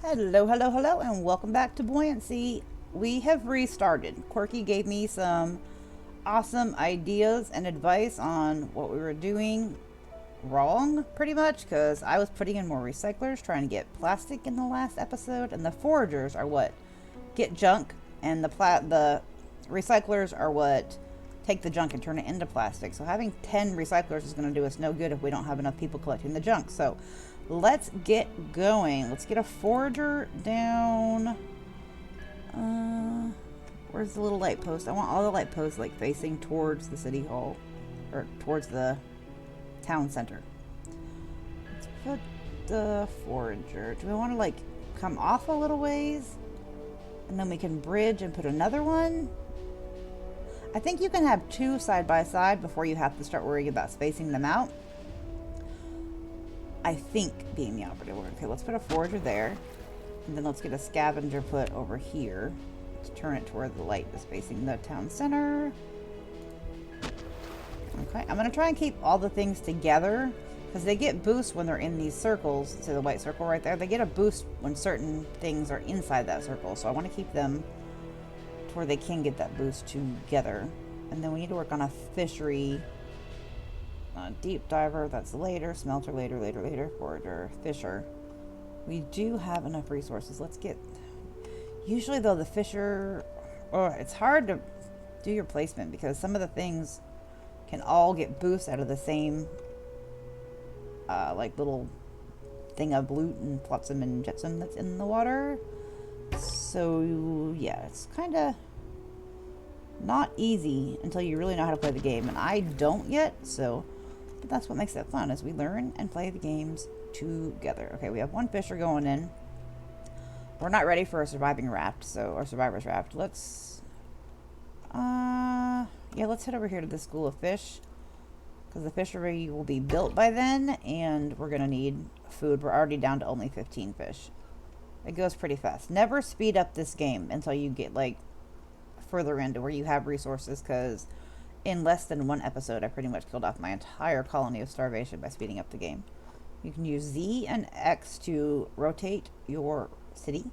Hello, hello, hello, and welcome back to Buoyancy. We have restarted. Quirky gave me some awesome ideas and advice on what we were doing wrong, pretty much, because I was putting in more recyclers, trying to get plastic in the last episode, and the foragers are what get junk, and the recyclers are what take the junk and turn it into plastic. So having 10 recyclers is going to do us no good if we don't have enough people collecting the junk. So let's get going. Let's get a forager down. Where's the little light post? I want all the light posts like facing towards the city hall or towards the town center. Let's put the forager. Do we want to like come off a little ways and then we can bridge and put another one? I think you can have two side by side before you have to start worrying about spacing them out. I think being the operative word. Okay, let's put a forager there. And then let's get a scavenger put over here to turn it to where the light is facing the town center. Okay, I'm going to try and keep all the things together because they get boosts when they're in these circles. So the white circle right there, they get a boost when certain things are inside that circle. So I want to keep them to where they can get that boost together. And then we need to work on a fishery. Deep diver, that's later. Smelter, later. Forager, fisher. We do have enough resources. Let's get... Usually, though, the fisher... Oh, it's hard to do your placement because some of the things can all get boosts out of the same, like, little thing of loot and flotsam and jetsam that's in the water. So, yeah, it's kind of not easy until you really know how to play the game. And I don't yet, so... But that's what makes it fun, is we learn and play the games together. Okay, we have one fisher going in. We're not ready for a surviving raft, so our survivor's raft. Let's yeah, let's head over here to the school of fish, because the fishery will be built by then, and we're gonna need food. We're already down to only 15 fish. It goes pretty fast. Never speed up this game until you get like further into where you have resources, because in less than one episode, I pretty much killed off my entire colony of starvation by speeding up the game. You can use Z and X to rotate your city.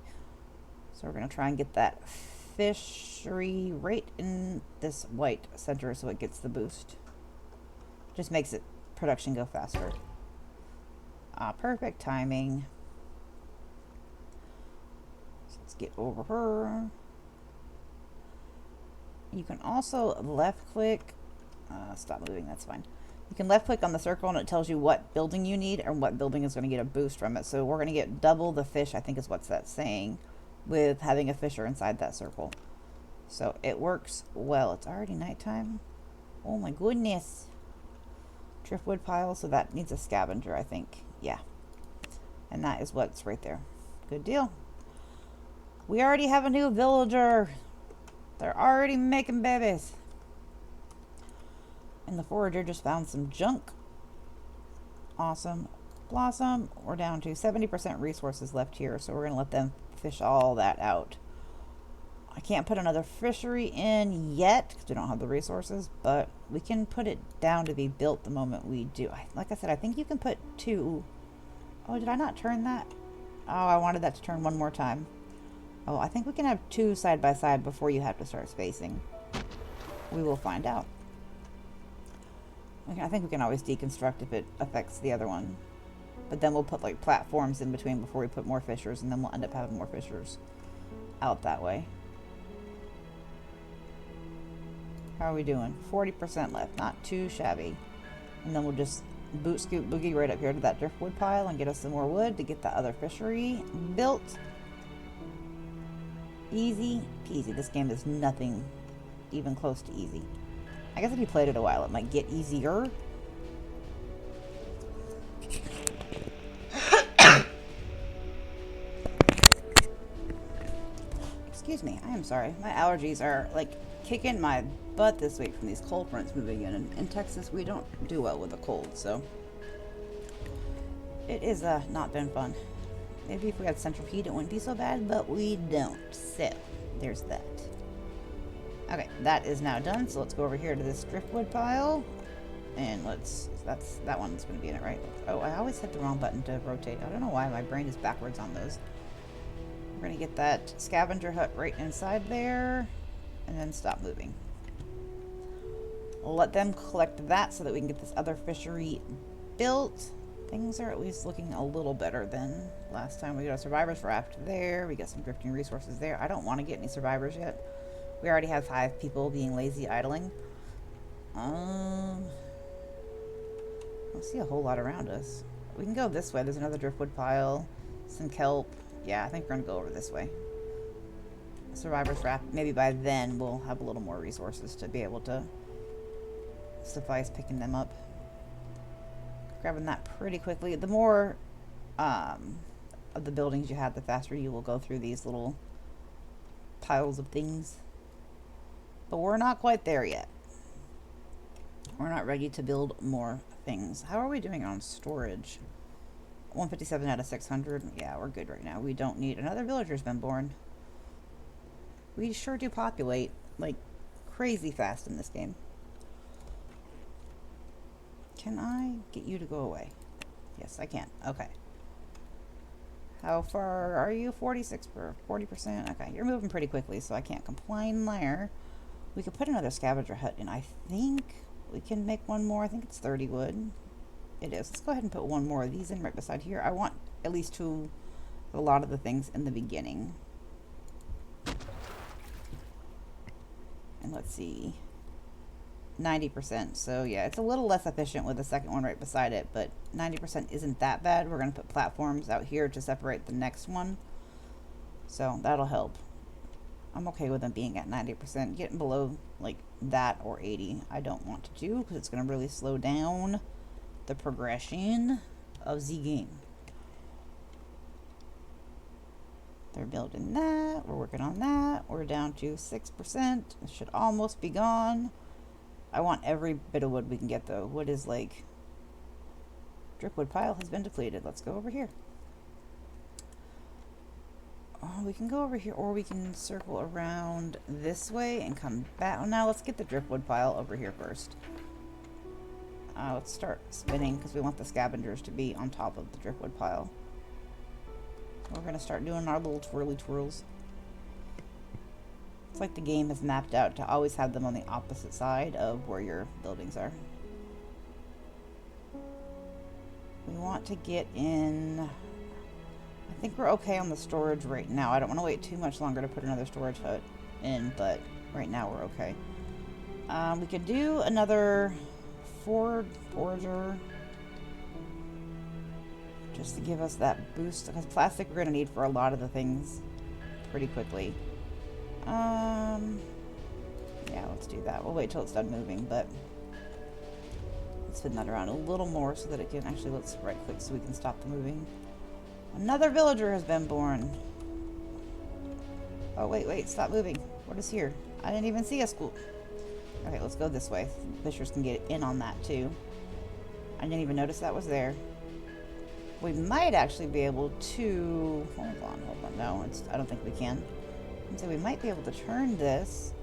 So we're going to try and get that fishery right in this white center so it gets the boost. Just makes it production go faster. Perfect timing. So let's get over her. You can also left click, stop moving, that's fine. You can left click on the circle and it tells you what building you need and what building is going to get a boost from it. So we're going to get double the fish, I think is what's that saying, with having a fisher inside that circle. So it works well. It's already nighttime. Oh my goodness. Driftwood pile, so that needs a scavenger, I think. Yeah. And that is what's right there. Good deal. We already have a new villager. They're already making babies. And the forager just found some junk. Awesome. Blossom. We're down to 70% resources left here, so we're going to let them fish all that out. I can't put another fishery in yet because we don't have the resources, but we can put it down to be built the moment we do. Like I said, I think you can put two. Oh, did I not turn that? Oh, I wanted that to turn one more time. Oh, I think we can have two side by side before you have to start spacing. We will find out. I think we can always deconstruct if it affects the other one. But then we'll put like platforms in between before we put more fishers, and then we'll end up having more fishers out that way. How are we doing? 40% left. Not too shabby. And then we'll just boot scoot boogie right up here to that driftwood pile and get us some more wood to get that other fishery built. Easy peasy. This game is nothing even close to easy. I guess if you played it a while, it might get easier. Excuse me, I am sorry. My allergies are like kicking my butt this week from these cold fronts moving in. And in Texas, we don't do well with a cold, so it is not been fun. Maybe if we had central heat, it wouldn't be so bad, but we don't. So, there's that. Okay, that is now done. So let's go over here to this driftwood pile. And that one's going to be in it, right? Oh, I always hit the wrong button to rotate. I don't know why my brain is backwards on those. We're going to get that scavenger hut right inside there and then stop moving. Let them collect that so that we can get this other fishery built. Things are at least looking a little better than last time. We got a survivor's raft there. We got some drifting resources there. I don't want to get any survivors yet. We already have 5 people being lazy idling. I don't see a whole lot around us. We can go this way. There's another driftwood pile, some kelp. Yeah, I think we're going to go over this way. Survivor's raft. Maybe by then we'll have a little more resources to be able to suffice picking them up. Grabbing that pretty quickly. The more of the buildings you have, the faster you will go through these little piles of things. But we're not quite there yet. We're not ready to build more things. How are we doing on storage? 157 out of 600. Yeah, we're good right now. We don't need another villager's been born. We sure do populate like crazy fast in this game. Can I get you to go away? Yes, I can. Okay. How far are you? 46 per 40%. Okay, you're moving pretty quickly, so I can't complain there. We could put another scavenger hut in. I think we can make one more. I think it's 30 wood. It is. Let's go ahead and put one more of these in right beside here. I want at least 2 of a lot of the things in the beginning. And let's see. 90%. So yeah, it's a little less efficient with the second one right beside it, but 90% isn't that bad. We're going to put platforms out here to separate the next one. So that'll help. I'm okay with them being at 90%. Getting below like that or 80, I don't want to do because it's going to really slow down the progression of the game. They're building that. We're working on that. We're down to 6%. It should almost be gone. I want every bit of wood we can get though. Wood is like... Driftwood pile has been depleted. Let's go over here. Oh, we can go over here or we can circle around this way and come back. Oh, now let's get the driftwood pile over here first. Let's start spinning because we want the scavengers to be on top of the driftwood pile. We're going to start doing our little twirly twirls. It's like the game has mapped out to always have them on the opposite side of where your buildings are. We want to get in... I think we're okay on the storage right now. I don't want to wait too much longer to put another storage hut in, but right now we're okay. We could do another forager just to give us that boost, because plastic we're going to need for a lot of the things pretty quickly. Yeah, let's do that. We'll wait till it's done moving, but let's spin that around a little more so that it can actually, let's right click so we can stop the moving. Another villager has been born. Oh, wait, stop moving. What is here? I didn't even see a school. Okay, let's go this way. Fishers can get in on that too. I didn't even notice that was there. We might actually be able to... Hold on. No, I don't think we can. So we might be able to turn this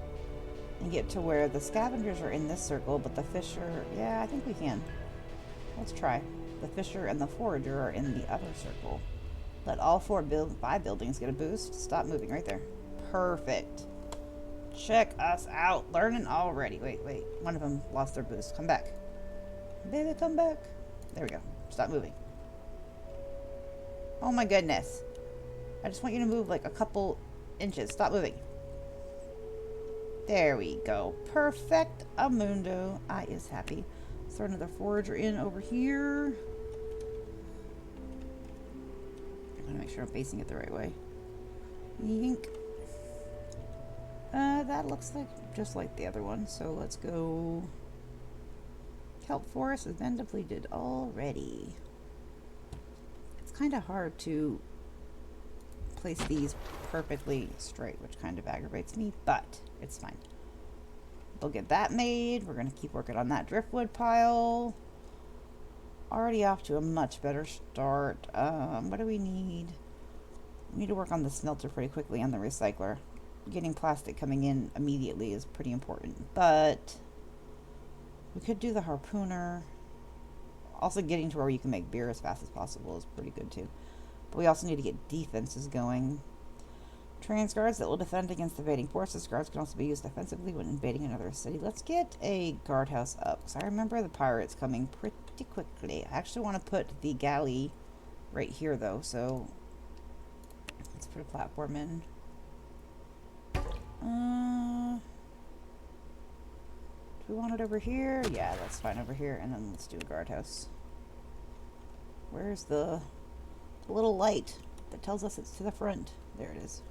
and get to where the scavengers are in this circle, but the fisher... Yeah, I think we can. Let's try. The fisher and the forager are in the other circle. Let all 5 buildings get a boost. Stop moving right there. Perfect. Check us out. Learning already. Wait. One of them lost their boost. Come back. Baby, come back. There we go. Stop moving. Oh my goodness. I just want you to move like a couple inches. Stop moving. There we go. Perfect amundo. I is happy. Let's throw another forager in over here. I'm gonna make sure I'm facing it the right way. Yink. That looks like just like the other one. So let's go. Kelp forest has been depleted already. It's kind of hard to place these perfectly straight, which kind of aggravates me, but it's fine. We'll get that made. We're going to keep working on that driftwood pile. Already off to a much better start. What do we need? We need to work on the smelter pretty quickly and the recycler. Getting plastic coming in immediately is pretty important, but we could do the harpooner. Also getting to where you can make beer as fast as possible is pretty good too. But we also need to get defenses going. Trains guards that will defend against invading forces. Guards can also be used offensively when invading another city. Let's get a guardhouse up, because I remember the pirates coming pretty quickly. I actually want to put the galley right here, though, so let's put a platform in. Do we want it over here? Yeah, that's fine over here, and then let's do a guardhouse. Where's the little light that tells us it's to the front? There it is.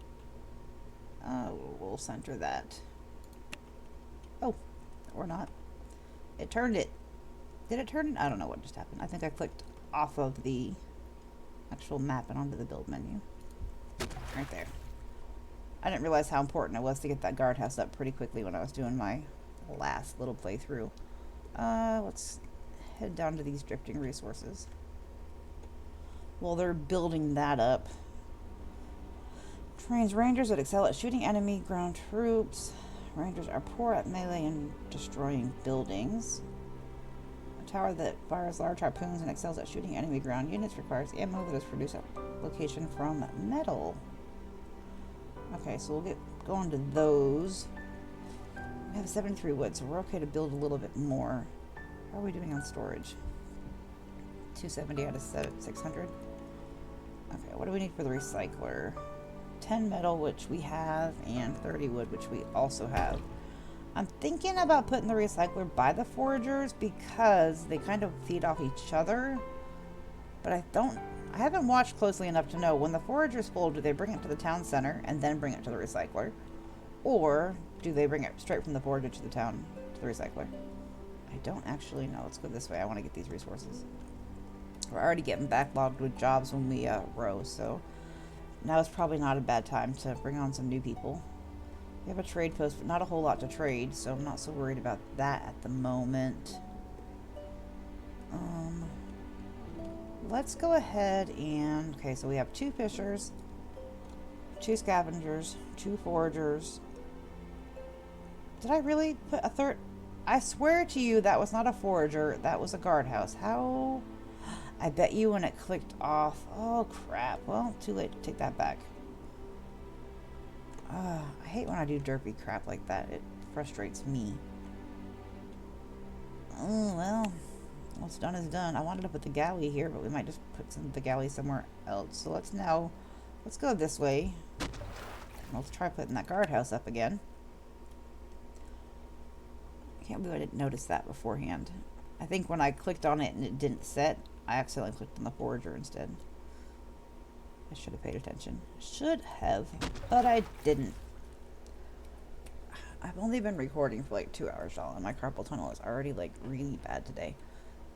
We'll center that. Oh, or not. It turned it. Did it turn it? I don't know what just happened. I think I clicked off of the actual map and onto the build menu. Right there. I didn't realize how important it was to get that guardhouse up pretty quickly when I was doing my last little playthrough. Let's head down to these drifting resources. Well, they're building that up. Trains rangers that excel at shooting enemy ground troops. Rangers are poor at melee and destroying buildings. A tower that fires large harpoons and excels at shooting enemy ground units requires ammo that is produced at location from metal. Okay, so we'll get going to those. We have 73 wood, so we're okay to build a little bit more. How are we doing on storage? 270 out of 600. Okay, what do we need for the recycler? 10 metal, which we have, and 30 wood, which we also have. I'm thinking about putting the recycler by the foragers because they kind of feed off each other. But I haven't watched closely enough to know when the forager's full, do they bring it to the town center and then bring it to the recycler? Or do they bring it straight from the forager to the town, to the recycler? I don't actually know. Let's go this way. I want to get these resources. We're already getting backlogged with jobs when we row, so now is probably not a bad time to bring on some new people. We have a trade post, but not a whole lot to trade, so I'm not so worried about that at the moment. Let's go ahead and... Okay, so we have 2 fishers, 2 scavengers, 2 foragers. Did I really put a third? I swear to you that was not a forager, that was a guardhouse. How? I bet you when it clicked off. Oh, crap. Well, too late to take that back. I hate when I do derpy crap like that. It frustrates me. Oh, well, what's done is done. I wanted to put the galley here, but we might just put the galley somewhere else. So let's go this way. Let's try putting that guardhouse up again. I can't believe I didn't notice that beforehand. I think when I clicked on it and it didn't set, I accidentally clicked on the forager instead. I should have paid attention. Should have, but I didn't. I've only been recording for like 2 hours, y'all, and my carpal tunnel is already like really bad today.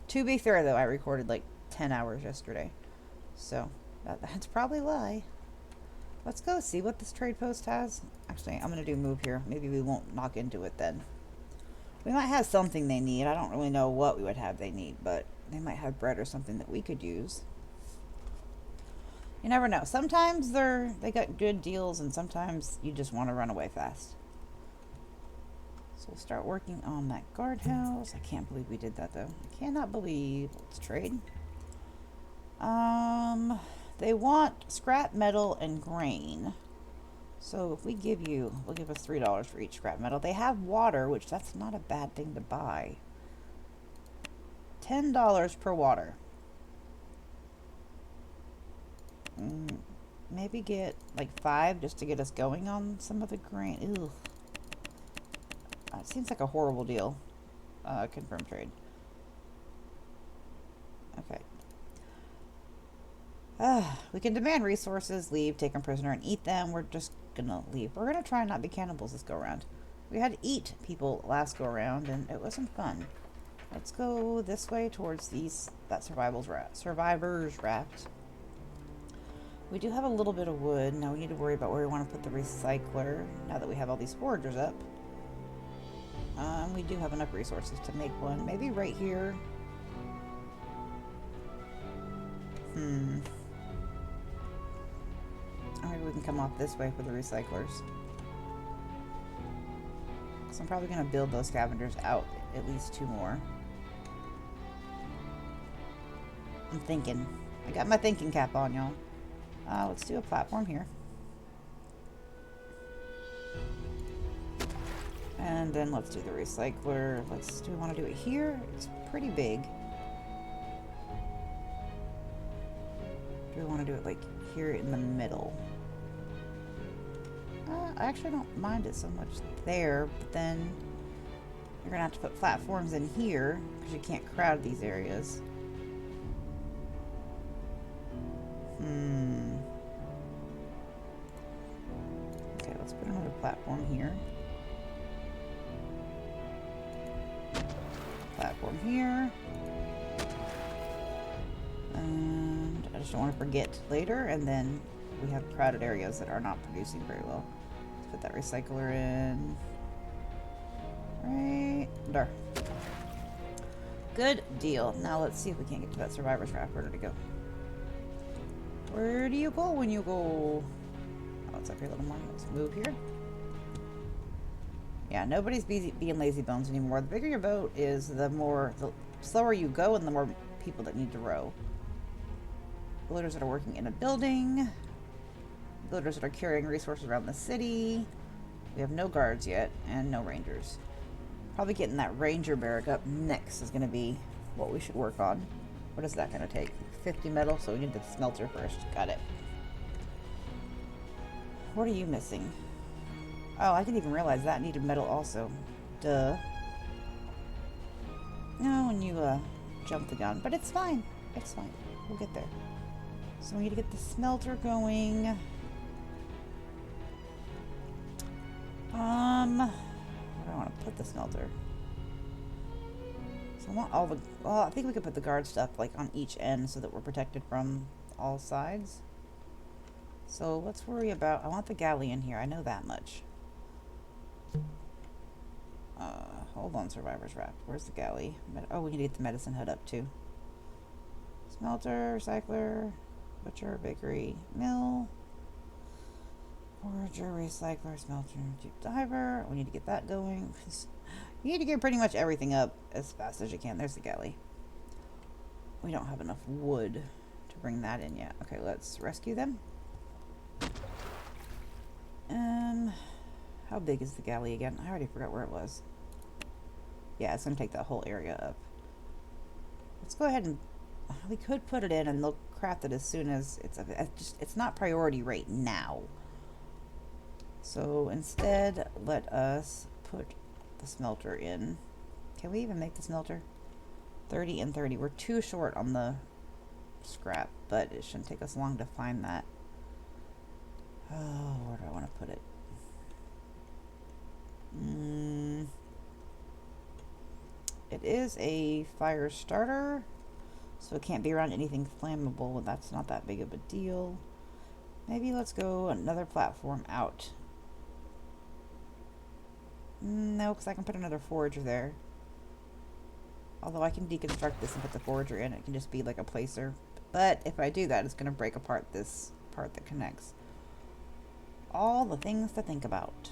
To be fair, though, I recorded like 10 hours yesterday. So, that's probably why. Let's go see what this trade post has. Actually, I'm going to do move here. Maybe we won't knock into it then. We might have something they need. I don't really know what we would have they need, but they might have bread or something that we could use. You never know. Sometimes they got good deals, and sometimes you just want to run away fast. So we'll start working on that guardhouse. I can't believe we did that, though. I cannot believe. Let's trade. They want scrap metal and grain. So if we give you, we'll give us $3 for each scrap metal. They have water, which that's not a bad thing to buy. $10 per water. Maybe get like 5 just to get us going on some of the grain. Ew. It seems like a horrible deal. Confirm trade. Okay. We can demand resources, leave, take them prisoner, and eat them. We're just gonna leave. We're gonna try and not be cannibals this go around. We had to eat people last go around, and it wasn't fun. Let's go this way towards that survivor's raft. We do have a little bit of wood. Now we need to worry about where we want to put the recycler now that we have all these foragers up. We do have enough resources to make one. Maybe right here. Or maybe we can come off this way for the recyclers. So I'm probably going to build those scavengers out at least 2 more. I'm thinking. I got my thinking cap on, y'all. Let's do a platform here. And then let's do the recycler. Do we want to do it here? It's pretty big. Do we want to do it like here in the middle? I actually don't mind it so much there, but then you're gonna have to put platforms in here because you can't crowd these areas. Okay, let's put another platform here. Platform here. And I just don't want to forget later, and then we have crowded areas that are not producing very well. Let's put that recycler in. Right there. Good deal. Now let's see if we can't get to that survivor's raft. Where did it go? Where do you go when you go? Oh, it's up here a little more. Let's move here. Yeah, nobody's being lazy bones anymore. The bigger your boat is, the slower you go and the more people that need to row. Builders that are working in a building. Builders that are carrying resources around the city. We have no guards yet and no rangers. Probably getting that ranger barrack up next is going to be what we should work on. What is that going to take? 50 metal, so we need the smelter first. Got it. What are you missing? Oh, I didn't even realize that needed metal also. Duh. No, when you jump the gun. But it's fine. It's fine. We'll get there. So we need to get the smelter going. Where do I want to put the smelter? So I want all the... Well, I think we could put the guard stuff like on each end so that we're protected from all sides. So let's worry about... I want the galley in here. I know that much. Hold on, survivor's raft. Where's the galley? Oh, we need to get the medicine hut up too. Smelter, recycler, butcher, bakery, mill, forager, recycler, smelter, deep diver. We need to get that going. You need to get pretty much everything up as fast as you can. There's the galley. We don't have enough wood to bring that in yet. Okay, let's rescue them. How big is the galley again? I already forgot where it was. Yeah, it's going to take that whole area up. Let's go ahead and... We could put it in and they'll craft it as soon as it's not priority right now. So instead, let us put the smelter in. Can we even make the smelter? 30 and 30. We're too short on the scrap, but it shouldn't take us long to find that. Oh, where do I want to put it? It is a fire starter, so it can't be around anything flammable, and that's not that big of a deal. Maybe let's go another platform out. No, because I can put another forager there. Although I can deconstruct this and put the forager in. It can just be like a placer. But if I do that, it's going to break apart this part that connects. All the things to think about.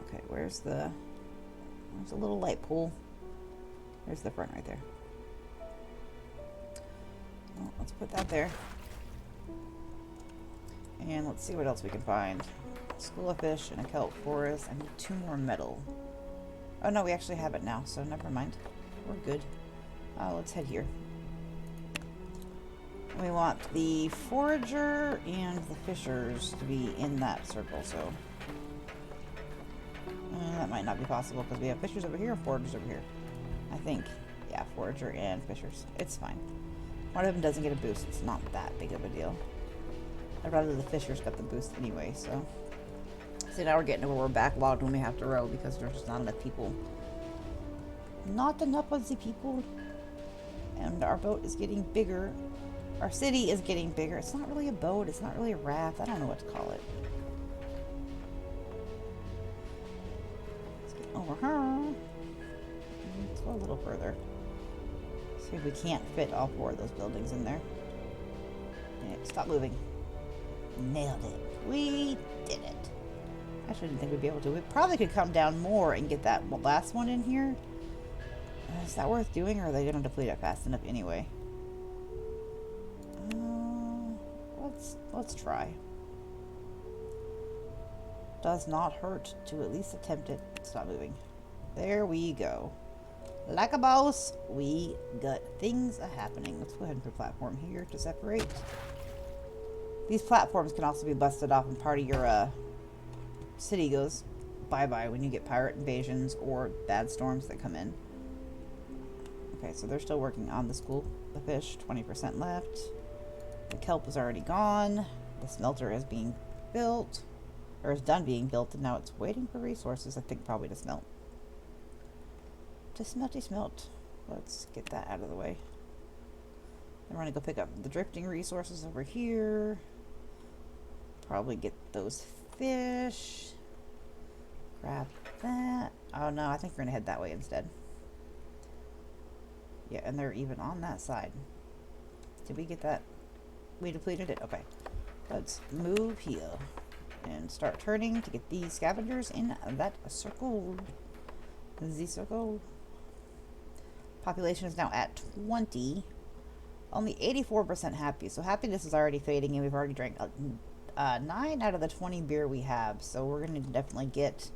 Okay, where's the little light pole? There's the front right there. Well, let's put that there. And let's see what else we can find. School of fish and a kelp forest. I need 2 more metal. Oh no, we actually have it now, so never mind. We're good. Let's head here. We want the forager and the fishers to be in that circle, so... that might not be possible because we have fishers over here and foragers over here. I think. Yeah, forager and fishers. It's fine. One of them doesn't get a boost. It's not that big of a deal. I'd rather the fishers got the boost anyway, so... See, now we're getting to where we're backlogged when we have to row because there's just not enough people. Not enough of the people. And our boat is getting bigger. Our city is getting bigger. It's not really a boat. It's not really a raft. I don't know what to call it. Let's get over her. Let's go a little further. See if we can't fit all 4 of those buildings in there. Yeah, stop moving. Nailed it. We did it. I didn't think we'd be able to. We probably could come down more and get that last one in here. Is that worth doing, or are they going to deplete it fast enough anyway? Let's try. Does not hurt to at least attempt it. Stop moving. There we go. Like a boss, we got things happening. Let's go ahead and put a platform here to separate. These platforms can also be busted off and part of your city goes bye-bye when you get pirate invasions or bad storms that come in. Okay, so they're still working on the school. The fish, 20% left. The kelp is already gone. The smelter is being built, or is done being built, and now it's waiting for resources, I think probably to smelt. To smelty smelt. Let's get that out of the way. Then we're going to go pick up the drifting resources over here. Probably get those fish. Grab that. Oh no, I think we're going to head that way instead. Yeah, and they're even on that side. Did we get that? We depleted it? Okay. Let's move here and start turning to get these scavengers in that circle. The circle. Population is now at 20. Only 84% happy. So happiness is already fading, and we've already drank 9 out of the 20 beer we have. So we're going to definitely get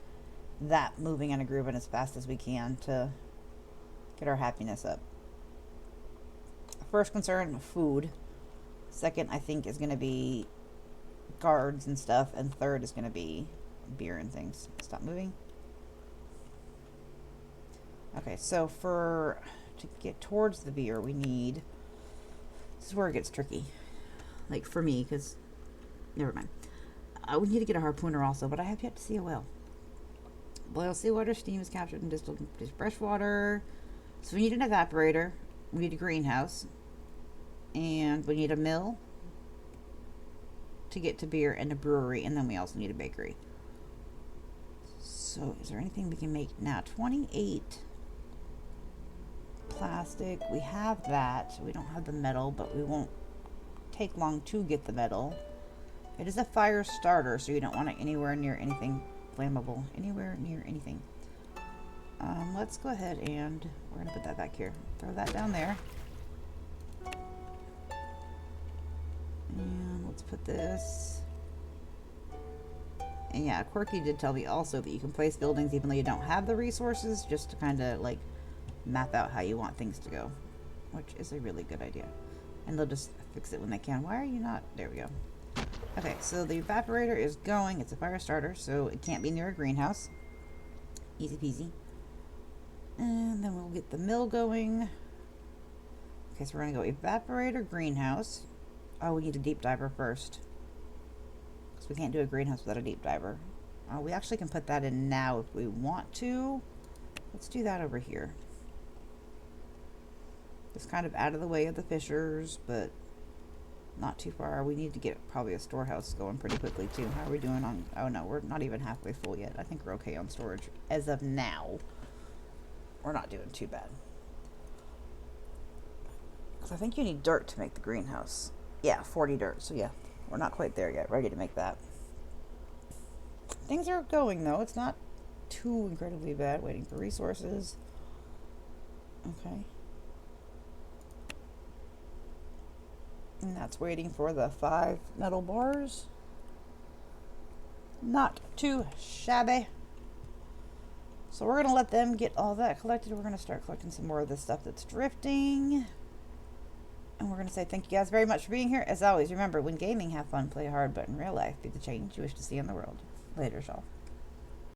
that moving and grooving as fast as we can to get our happiness up. First concern, food. Second, I think, is going to be guards and stuff. And third is going to be beer and things. Stop moving. Okay, so to get towards the beer, we need... This is where it gets tricky. Like, for me, because... Never mind. We need to get a harpooner also, but I have yet to see a whale. Boil seawater, steam is captured and distilled into fresh water. So we need an evaporator. We need a greenhouse. And we need a mill to get to beer, and a brewery, and then we also need a bakery. So is there anything we can make now? 28 plastic. We have that. We don't have the metal, but we won't take long to get the metal. It is a fire starter, so you don't want it anywhere near anything flammable. Anywhere near anything. Let's go ahead and we're going to put that back here. Throw that down there. And let's put this. And yeah, Quirky did tell me also that you can place buildings even though you don't have the resources, just to kind of like map out how you want things to go, which is a really good idea. And they'll just fix it when they can. Why are you not? There we go. Okay, so the evaporator is going. It's a fire starter, so it can't be near a greenhouse. Easy peasy. And then we'll get the mill going. Okay, so we're going to go evaporator, greenhouse. Oh, we need a deep diver first. Because we can't do a greenhouse without a deep diver. We actually can put that in now if we want to. Let's do that over here. Just kind of out of the way of the fishers, but not too far. We need to get probably a storehouse going pretty quickly too. How are we doing on... Oh no, we're not even halfway full yet. I think we're okay on storage. As of now, we're not doing too bad. Because I think you need dirt to make the greenhouse. Yeah, 40 dirt. So yeah, we're not quite there yet. Ready to make that. Things are going though. It's not too incredibly bad. Waiting for resources. Okay. And that's waiting for the 5 metal bars. Not too shabby. So we're going to let them get all that collected. We're going to start collecting some more of this stuff that's drifting. And we're going to say thank you guys very much for being here. As always, remember, when gaming, have fun, play hard, but in real life, be the change you wish to see in the world. Later, y'all.